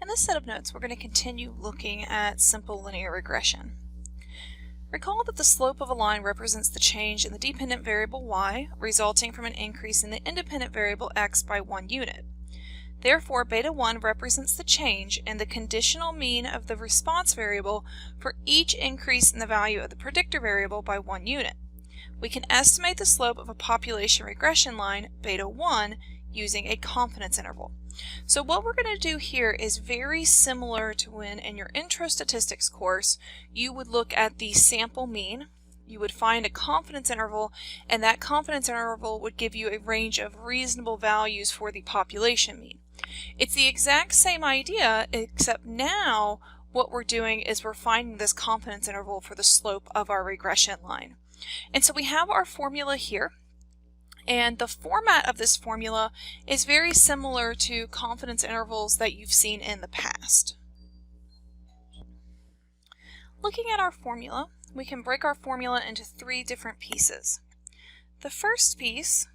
In this set of notes, we're going to continue looking at simple linear regression. Recall that the slope of a line represents the change in the dependent variable y, resulting from an increase in the independent variable x by 1 unit. Therefore, beta 1 represents the change in the conditional mean of the response variable for each increase in the value of the predictor variable by 1 unit. We can estimate the slope of a population regression line, beta 1, using a confidence interval. So what we're going to do here is very similar to when in your intro statistics course you would look at the sample mean, you would find a confidence interval, and that confidence interval would give you a range of reasonable values for the population mean. It's the exact same idea, except now what we're doing is we're finding this confidence interval for the slope of our regression line. And so we have our formula here. And the format of this formula is very similar to confidence intervals that you've seen in the past. Looking at our formula, we can break our formula into 3 different pieces. The first piece,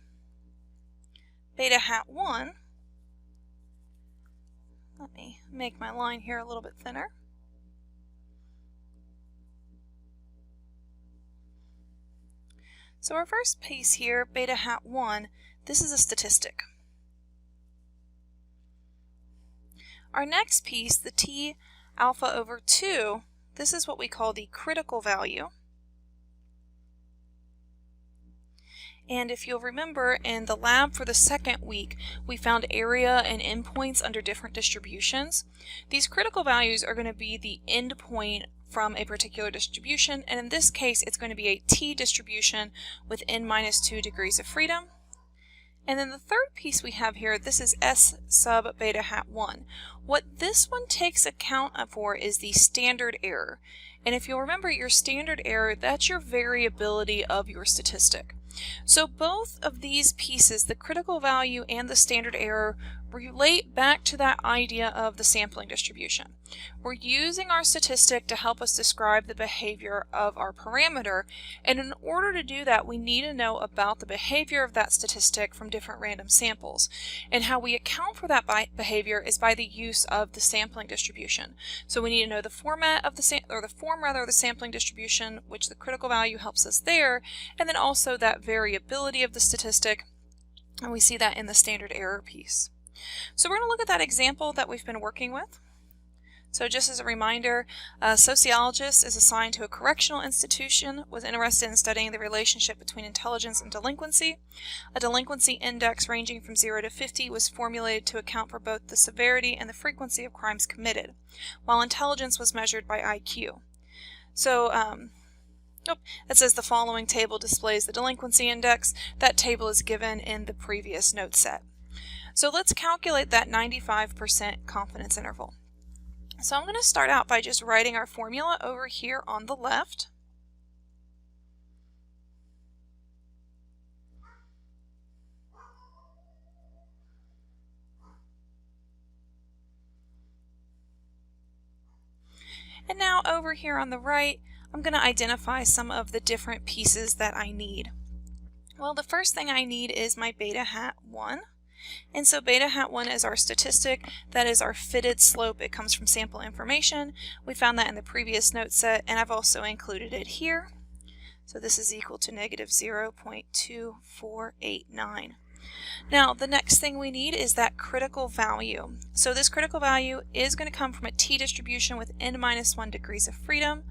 beta hat 1, let me make my line here a little bit thinner. So our first piece here, beta hat 1, this is a statistic. Our next piece, the t alpha over 2, this is what we call the critical value. And if you'll remember, in the lab for the second week, we found area and endpoints under different distributions. These critical values are going to be the endpoint from a particular distribution, and in this case it's going to be a t distribution with n-2 degrees of freedom. And then the third piece we have here, this is S sub beta hat 1. What this one takes account for is the standard error. And if you'll remember, your standard error, that's your variability of your statistic. So both of these pieces, the critical value and the standard error, relate back to that idea of the sampling distribution. We're using our statistic to help us describe the behavior of our parameter, and in order to do that we need to know about the behavior of that statistic from different random samples. And how we account for that behavior is by the use of the sampling distribution. So we need to know the format of the form of the sampling distribution, which the critical value helps us there, and then also that variability of the statistic, and we see that in the standard error piece. So we're going to look at that example that we've been working with. So just as a reminder, a sociologist is assigned to a correctional institution, was interested in studying the relationship between intelligence and delinquency. A delinquency index ranging from 0 to 50 was formulated to account for both the severity and the frequency of crimes committed, while intelligence was measured by IQ. So it says the following table displays the delinquency index. That table is given in the previous note set. So let's calculate that 95% confidence interval. So I'm going to start out by just writing our formula over here on the left. And now over here on the right, I'm going to identify some of the different pieces that I need. Well, the first thing I need is my beta hat 1. And so beta hat 1 is our statistic. That is our fitted slope. It comes from sample information. We found that in the previous note set, and I've also included it here. So this is equal to negative 0.2489. Now the next thing we need is that critical value. So this critical value is going to come from a t distribution with n-1 degrees of freedom.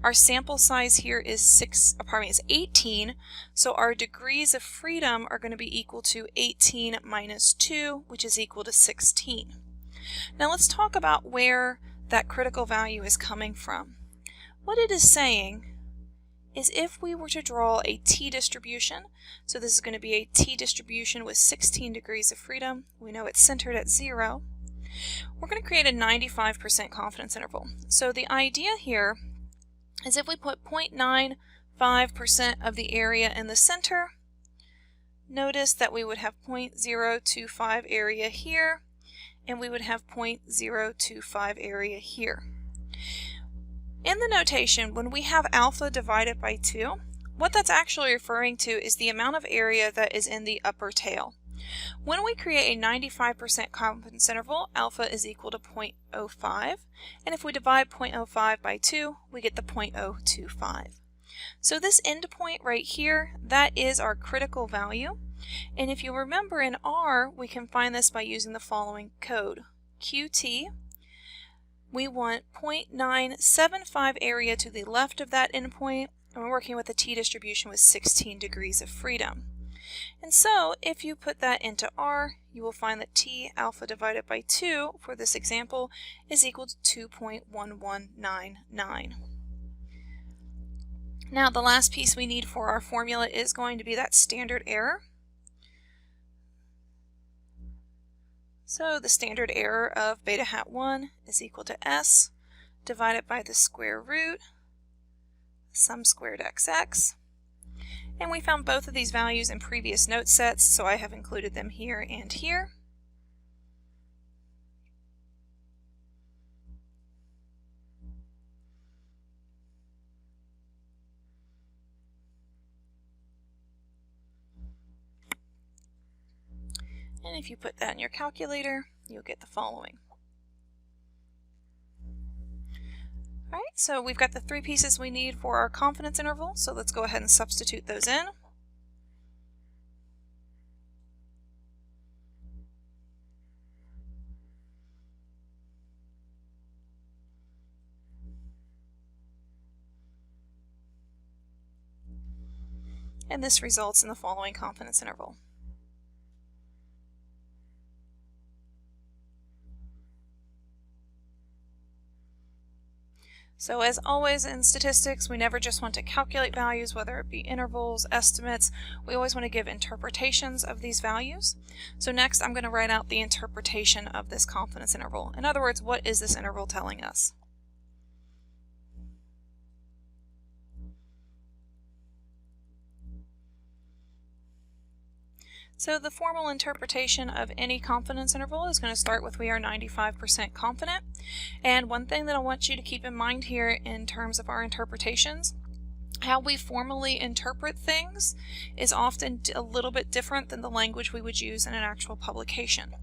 Our sample size here is 18, so our degrees of freedom are going to be equal to 18 minus 2, which is equal to 16. Now let's talk about where that critical value is coming from. What it is saying is if we were to draw a t distribution, so this is going to be a t distribution with 16 degrees of freedom, we know it's centered at 0, we're going to create a 95% confidence interval. So the idea here is if we put 0.95% of the area in the center, notice that we would have 0.025 area here, and we would have 0.025 area here. In the notation, when we have alpha divided by 2, what that's actually referring to is the amount of area that is in the upper tail. When we create a 95% confidence interval, alpha is equal to 0.05, and if we divide 0.05 by 2, we get the 0.025. So this endpoint right here, that is our critical value, and if you remember in R, we can find this by using the following code. QT, we want 0.975 area to the left of that endpoint, and we're working with a t-distribution with 16 degrees of freedom. And so, if you put that into R, you will find that T alpha divided by 2 for this example is equal to 2.1199. Now, the last piece we need for our formula is going to be that standard error. So, the standard error of beta hat 1 is equal to S divided by the square root sum squared xx. And we found both of these values in previous note sets, so I have included them here and here. And if you put that in your calculator, you'll get the following. All right, so we've got the three pieces we need for our confidence interval, so let's go ahead and substitute those in. And this results in the following confidence interval. So as always in statistics, we never just want to calculate values, whether it be intervals, estimates. We always want to give interpretations of these values. So next I'm going to write out the interpretation of this confidence interval. In other words, what is this interval telling us? So the formal interpretation of any confidence interval is going to start with we are 95% confident. And one thing that I want you to keep in mind here in terms of our interpretations, how we formally interpret things is often a little bit different than the language we would use in an actual publication.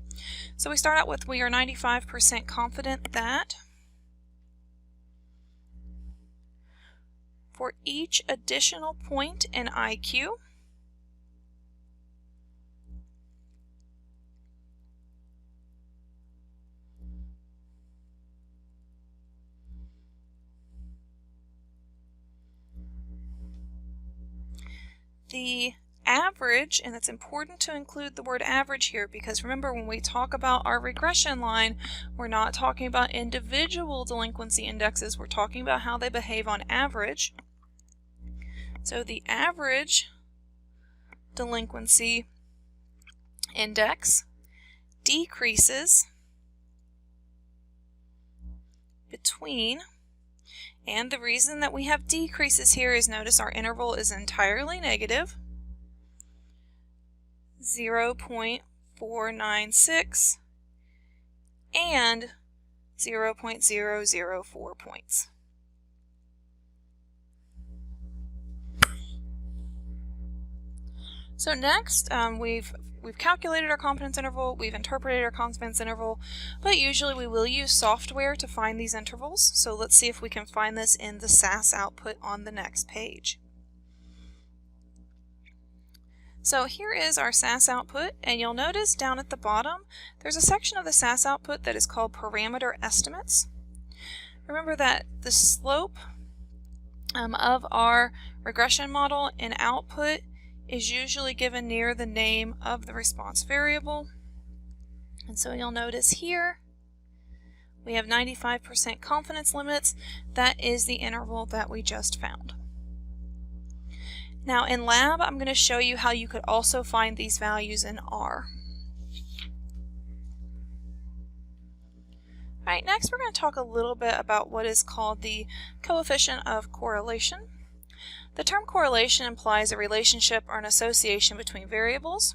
So we start out with we are 95% confident that for each additional point in IQ, the average, and it's important to include the word average here because remember when we talk about our regression line, we're not talking about individual delinquency indexes, we're talking about how they behave on average. So the average delinquency index decreases between, and the reason that we have decreases here is notice our interval is entirely negative, 0.496 and 0.004 points. So next, we've calculated our confidence interval, we've interpreted our confidence interval, but usually we will use software to find these intervals. So let's see if we can find this in the SAS output on the next page. So here is our SAS output, and you'll notice down at the bottom there's a section of the SAS output that is called parameter estimates. Remember that the slope of our regression model in output is usually given near the name of the response variable. And so you'll notice here we have 95% confidence limits. That is the interval that we just found. Now in lab, I'm going to show you how you could also find these values in R. Alright, next we're going to talk a little bit about what is called the coefficient of correlation. The term correlation implies a relationship or an association between variables.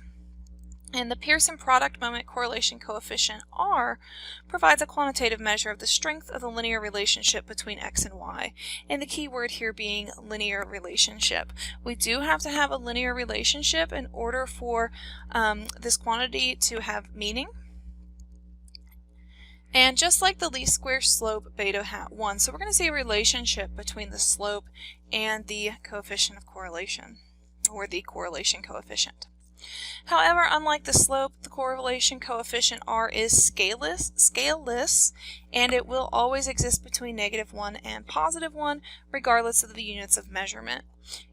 And the Pearson product moment correlation coefficient R provides a quantitative measure of the strength of the linear relationship between X and Y. And the key word here being linear relationship. We do have to have a linear relationship in order for this quantity to have meaning. And just like the least square slope beta hat 1, so we're going to see a relationship between the slope and the coefficient of correlation, or the correlation coefficient. However, unlike the slope, the correlation coefficient R is scaleless, and it will always exist between -1 and +1, regardless of the units of measurement.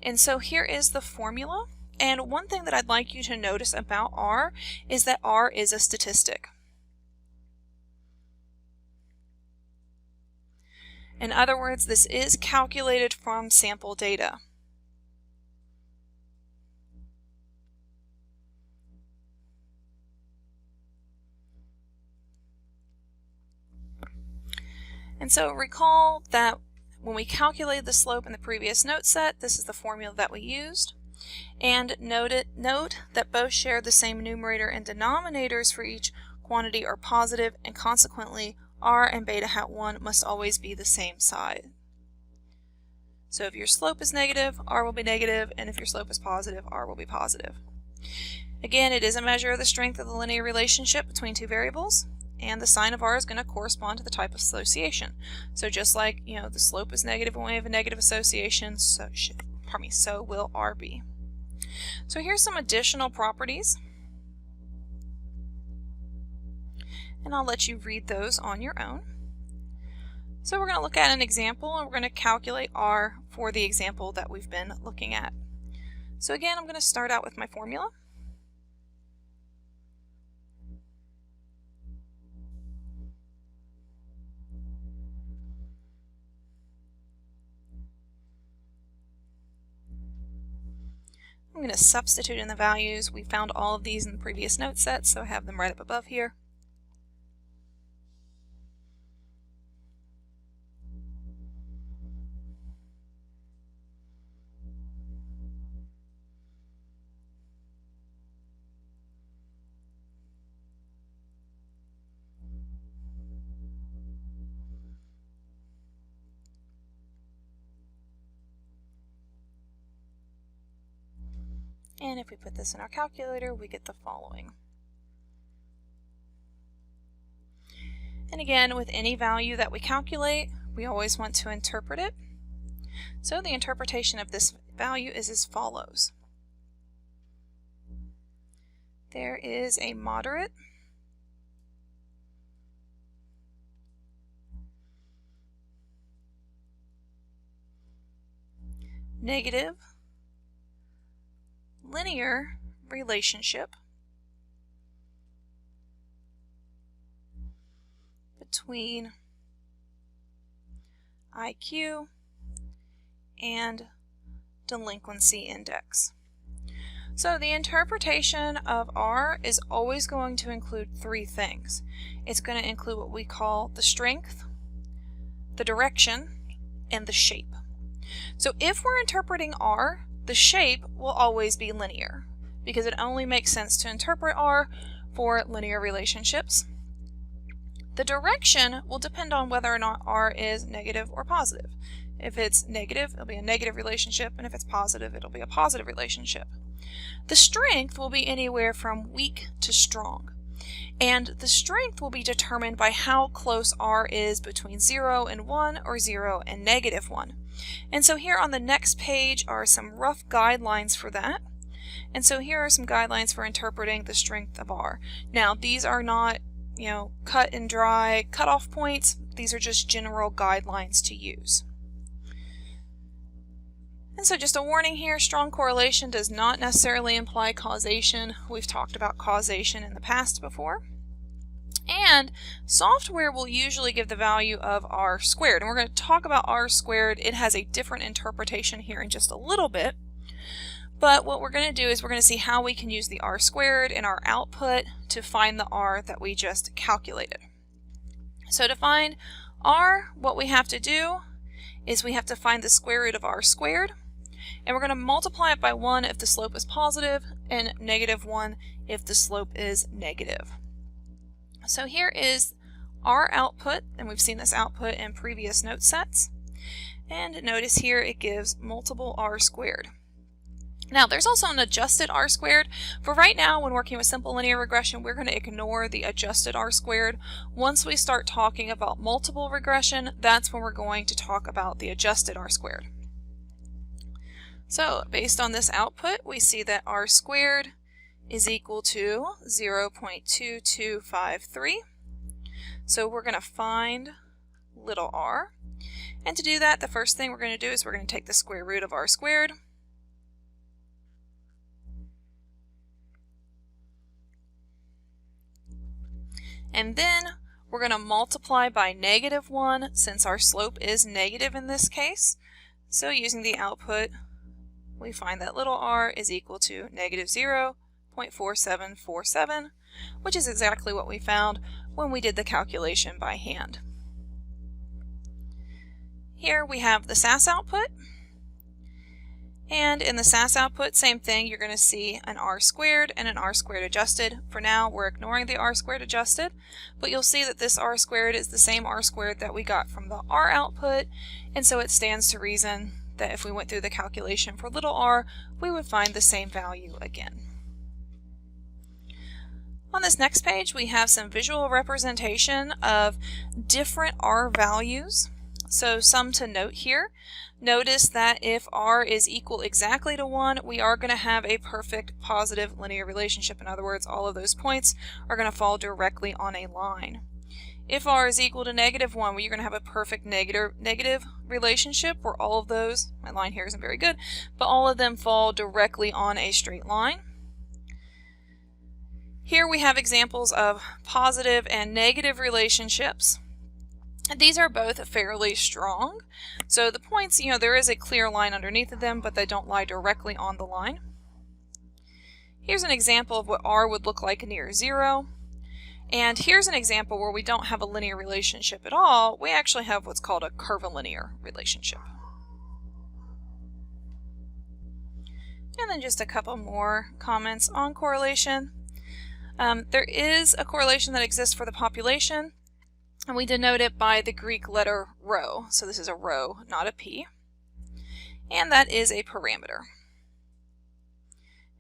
And so here is the formula. And one thing that I'd like you to notice about R is that R is a statistic. In other words, this is calculated from sample data. And so recall that when we calculated the slope in the previous note set, this is the formula that we used. And note that both share the same numerator and denominators for each quantity are positive, and consequently R and beta hat 1 must always be the same side. So if your slope is negative, R will be negative, and if your slope is positive, R will be positive. Again, it is a measure of the strength of the linear relationship between two variables, and the sign of R is going to correspond to the type of association. So just like, the slope is negative when we have a negative association, so will R be. So here's some additional properties, and I'll let you read those on your own. So we're going to look at an example, and we're going to calculate R for the example that we've been looking at. So again, I'm going to start out with my formula. I'm going to substitute in the values. We found all of these in the previous note set, so I have them right up above here. And if we put this in our calculator, we get the following. And again, with any value that we calculate, we always want to interpret it. So the interpretation of this value is as follows. There is a moderate negative linear relationship between IQ and delinquency index. So the interpretation of R is always going to include three things. It's going to include what we call the strength, the direction, and the shape. So if we're interpreting R, the shape will always be linear, because it only makes sense to interpret R for linear relationships. The direction will depend on whether or not R is negative or positive. If it's negative, it'll be a negative relationship, and if it's positive, it'll be a positive relationship. The strength will be anywhere from weak to strong, and the strength will be determined by how close R is between 0 and 1 or 0 and -1. And so here on the next page are some rough guidelines for that. And so here are some guidelines for interpreting the strength of R. Now, these are not, cut and dry cutoff points. These are just general guidelines to use. And so just a warning here, strong correlation does not necessarily imply causation. We've talked about causation in the past before. And software will usually give the value of R squared. And we're going to talk about R squared. It has a different interpretation here in just a little bit. But what we're going to do is we're going to see how we can use the R squared in our output to find the R that we just calculated. So to find R, what we have to do is we have to find the square root of R squared. and we're going to multiply it by 1 if the slope is positive and -1 if the slope is negative. So here is our output, and we've seen this output in previous note sets. And notice here it gives multiple r squared. Now there's also an adjusted r squared. For right now, when working with simple linear regression, we're going to ignore the adjusted r squared. Once we start talking about multiple regression, that's when we're going to talk about the adjusted r squared. So based on this output, we see that r squared is equal to 0.2253. So we're going to find little r. And to do that, the first thing we're going to do is we're going to take the square root of r squared. And then we're going to multiply by -1 since our slope is negative in this case. So using the output, we find that little r is equal to -0.4747, which is exactly what we found when we did the calculation by hand. Here we have the SAS output, and in the SAS output, same thing, you're going to see an r squared and an r squared adjusted. For now, we're ignoring the r squared adjusted, but you'll see that this r squared is the same r squared that we got from the r output, and so it stands to reason that if we went through the calculation for little r, we would find the same value again. On this next page, we have some visual representation of different r values. So some to note here. Notice that if r is equal exactly to 1, we are going to have a perfect positive linear relationship. In other words, all of those points are going to fall directly on a line. If r is equal to -1, well, you're going to have a perfect negative relationship where all of those, my line here isn't very good, but all of them fall directly on a straight line. Here we have examples of positive and negative relationships. These are both fairly strong. So the points, there is a clear line underneath of them, but they don't lie directly on the line. Here's an example of what r would look like near 0. And here's an example where we don't have a linear relationship at all. We actually have what's called a curvilinear relationship. And then just a couple more comments on correlation. There is a correlation that exists for the population, and we denote it by the Greek letter rho. So this is a rho, not a p. And that is a parameter.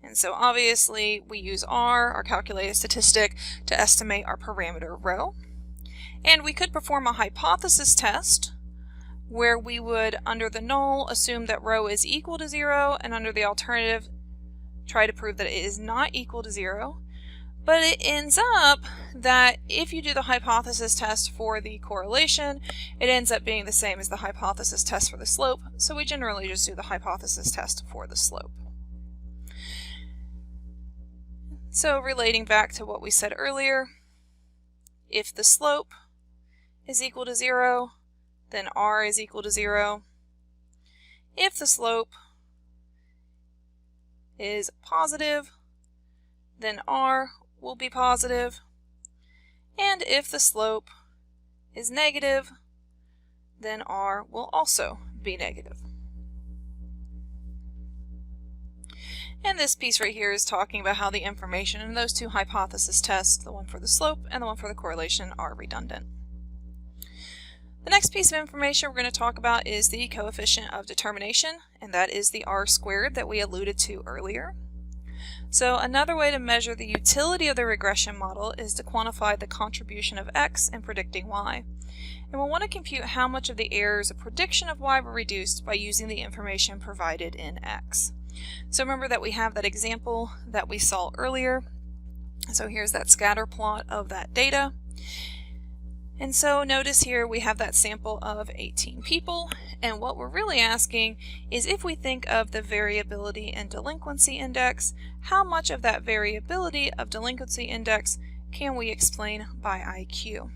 And so obviously we use r, our calculated statistic, to estimate our parameter rho. And we could perform a hypothesis test where we would, under the null, assume that rho is equal to 0, and under the alternative, try to prove that it is not equal to 0. But it ends up that if you do the hypothesis test for the correlation, it ends up being the same as the hypothesis test for the slope. So we generally just do the hypothesis test for the slope. So relating back to what we said earlier, if the slope is equal to 0, then r is equal to 0. If the slope is positive, then r will be positive, and if the slope is negative, then r will also be negative. And this piece right here is talking about how the information in those two hypothesis tests, the one for the slope and the one for the correlation, are redundant. The next piece of information we're going to talk about is the coefficient of determination, and that is the r squared that we alluded to earlier. So another way to measure the utility of the regression model is to quantify the contribution of x in predicting y. And we'll want to compute how much of the errors of prediction of y were reduced by using the information provided in x. So remember that we have that example that we saw earlier. So here's that scatter plot of that data. And so notice here we have that sample of 18 people, and what we're really asking is if we think of the variability and delinquency index, how much of that variability of delinquency index can we explain by IQ?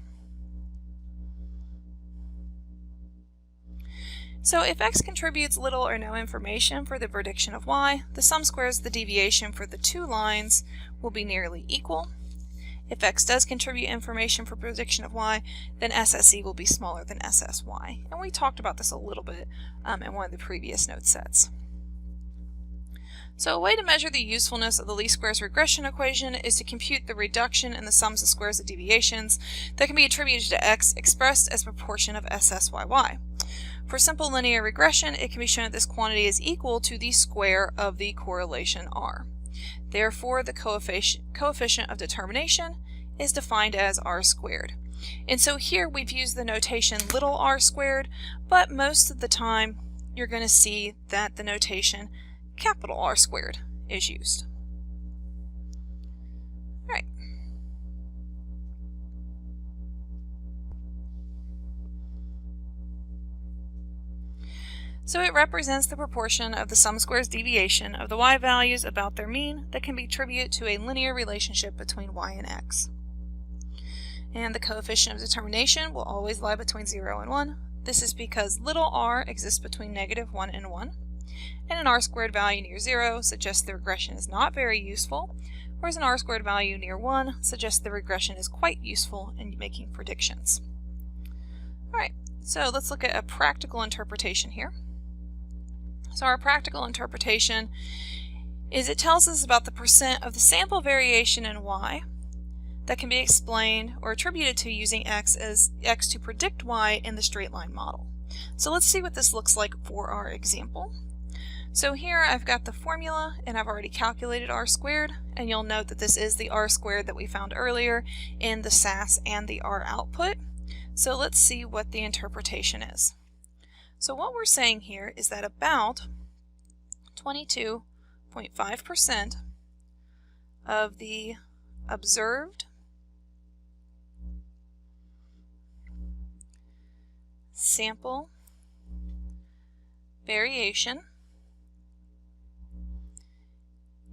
So if x contributes little or no information for the prediction of y, the sum squares of the deviation for the two lines will be nearly equal. If x does contribute information for prediction of y, then SSE will be smaller than SSY. And we talked about this a little bit in one of the previous note sets. So a way to measure the usefulness of the least squares regression equation is to compute the reduction in the sums of squares of deviations that can be attributed to x expressed as a proportion of SSYY. For simple linear regression, it can be shown that this quantity is equal to the square of the correlation R. Therefore, the coefficient of determination is defined as R squared. And so here we've used the notation little r squared, but most of the time you're going to see that the notation capital R squared is used. All right. So it represents the proportion of the sum squares deviation of the y values about their mean that can be attributed to a linear relationship between y and x. And the coefficient of determination will always lie between 0 and 1. This is because little r exists between -1 and 1, and an r squared value near 0 suggests the regression is not very useful, whereas an r squared value near 1 suggests the regression is quite useful in making predictions. Alright, so let's look at a practical interpretation here. So our practical interpretation is it tells us about the percent of the sample variation in y that can be explained or attributed to using x as x to predict y in the straight line model. So let's see what this looks like for our example. So here I've got the formula and I've already calculated r squared, and you'll note that this is the r squared that we found earlier in the SAS and the r output. So let's see what the interpretation is. So what we're saying here is that about 22.5% of the observed sample variation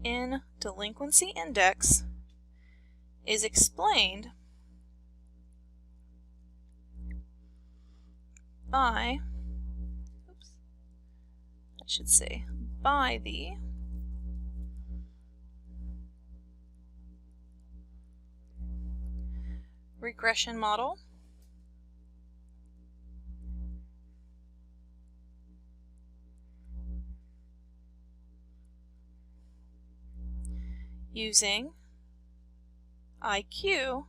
in delinquency index is explained by, by the regression model using IQ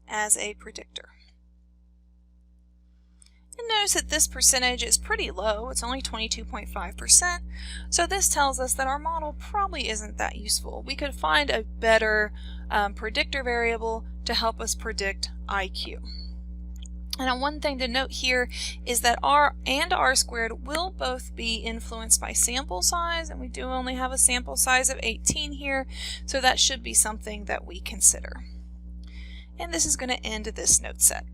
as a predictor. And notice that this percentage is pretty low. It's only 22.5%. So this tells us that our model probably isn't that useful. We could find a better predictor variable to help us predict IQ. And one thing to note here is that r and r squared will both be influenced by sample size, and we do only have a sample size of 18 here, so that should be something that we consider. And this is going to end this note set.